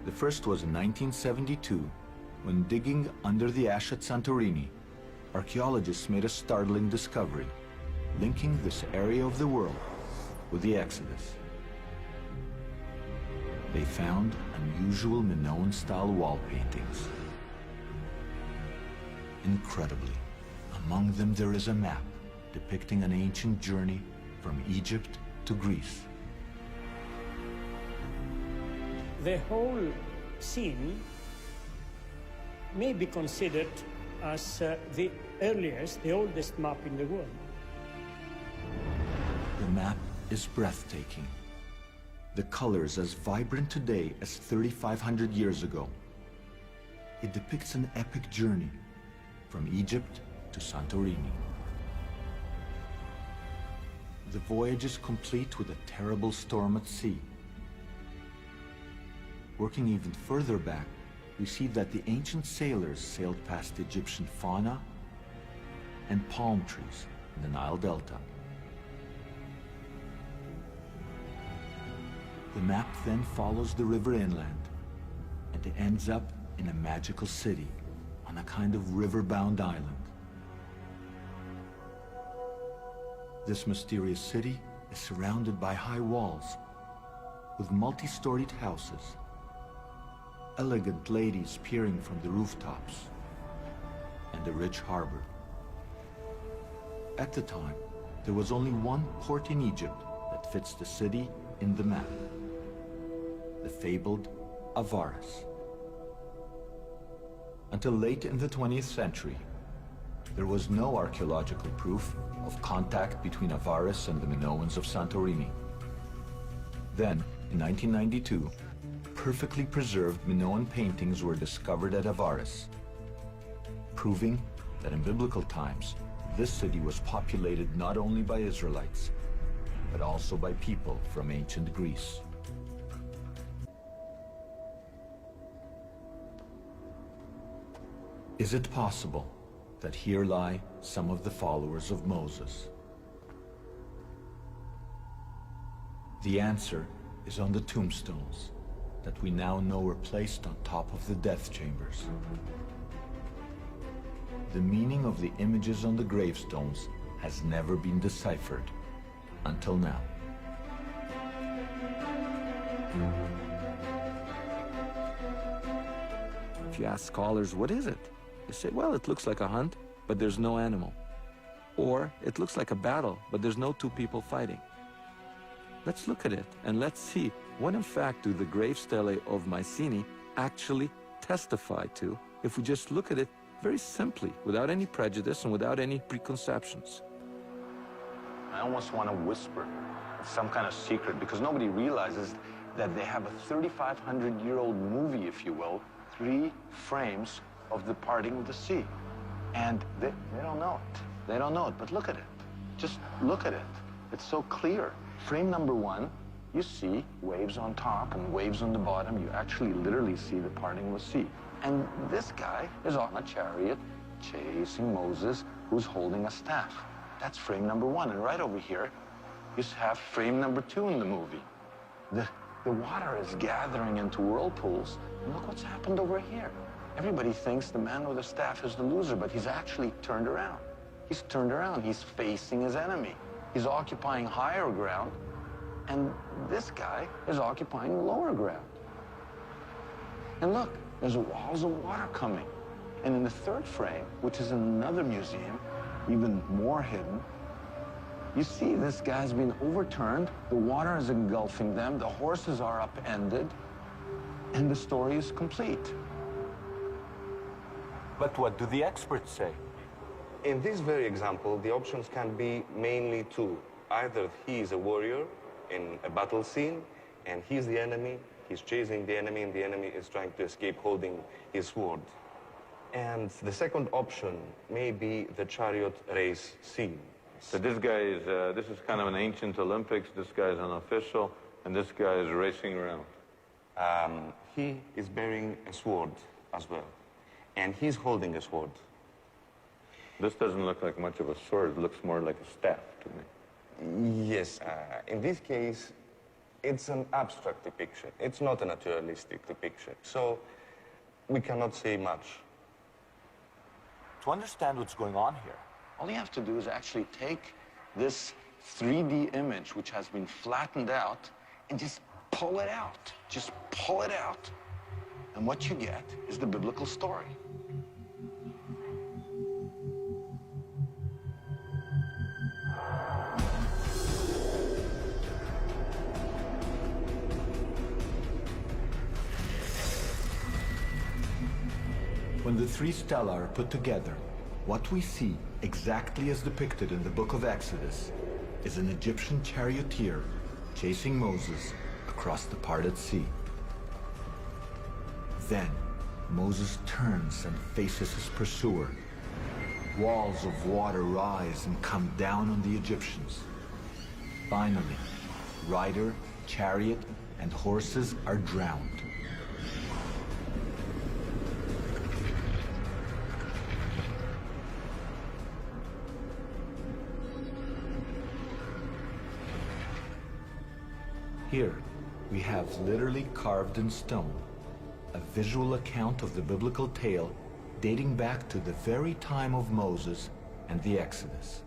The first was in 1972, when digging under the ash at Santorini, archaeologists made a startling discovery, linking this area of the world with the Exodus. They found unusual Minoan-style wall paintings. Incredibly, among them there is a map depicting an ancient journey from Egypt to Greece. The whole scene may be considered as the earliest, the oldest map in the world. The map is breathtaking. The colors as vibrant today as 3,500 years ago. It depicts an epic journey from Egypt to Santorini. The voyage is complete with a terrible storm at sea. Working even further back, we see that the ancient sailors sailed past Egyptian fauna and palm trees in the Nile Delta. The map then follows the river inland, and it ends up in a magical city on a kind of river-bound island. This mysterious city is surrounded by high walls with multi-storied houses, elegant ladies peering from the rooftops, and a rich harbor. At the time, there was only one port in Egypt that fits the city in the map, the fabled Avaris. Until late in the 20th century, there was no archaeological proof of contact between Avaris and the Minoans of Santorini. Then, in 1992, perfectly preserved Minoan paintings were discovered at Avaris, proving that in biblical times, this city was populated not only by Israelites, but also by people from ancient Greece. Is it possible that here lie some of the followers of Moses? The answer is on the tombstones that we now know were placed on top of the death chambers. The meaning of the images on the gravestones has never been deciphered until now. If you ask scholars, what is it? They say, well, it looks like a hunt, but there's no animal. Or it looks like a battle, but there's no two people fighting. Let's look at it and let's see what in fact do the grave stelae of Mycenae actually testify to if we just look at it very simply, without any prejudice and without any preconceptions. I almost want to whisper some kind of secret because nobody realizes that they have a 3,500-year-old movie, if you will, 3 frames of the parting of the sea. And they don't know it. They don't know it, but look at it. Just look at it. It's so clear. Frame number 1, you see waves on top and waves on the bottom. You actually literally see the parting of the sea. And this guy is on a chariot chasing Moses, who's holding a staff. That's frame number 1. And right over here, you have frame number 2 in the movie. The water is gathering into whirlpools. And look what's happened over here. Everybody thinks the man with the staff is the loser, but he's actually turned around. He's turned around. He's facing his enemy. He's occupying higher ground, and this guy is occupying lower ground. And look, there's walls of water coming. And in the 3rd frame, which is in another museum, even more hidden, you see this guy's been overturned, the water is engulfing them, the horses are upended, and the story is complete. But what do the experts say? In this very example, the options can be mainly 2. Either he is a warrior in a battle scene, and he's the enemy, he's chasing the enemy, and the enemy is trying to escape holding his sword. And the second option may be the chariot race scene. So this guy is, this is kind of an ancient Olympics, this guy is an official, and this guy is racing around. He is bearing a sword as well, and he's holding a sword. This doesn't look like much of a sword, it looks more like a staff to me. Yes, in this case, It's an abstract depiction. It's not a naturalistic depiction. So we cannot say much. To understand what's going on here, all you have to do is actually take this 3D image, which has been flattened out, and just pull it out. Just pull it out. And what you get is the biblical story. when the three stelae are put together, what we see, exactly as depicted in the book of Exodus, is an Egyptian charioteer chasing Moses across the parted sea. Then, Moses turns and faces his pursuer. Walls of water rise and come down on the Egyptians. Finally, rider, chariot, and horses are drowned. Here, we have literally carved in stone a visual account of the biblical tale dating back to the very time of Moses and the Exodus.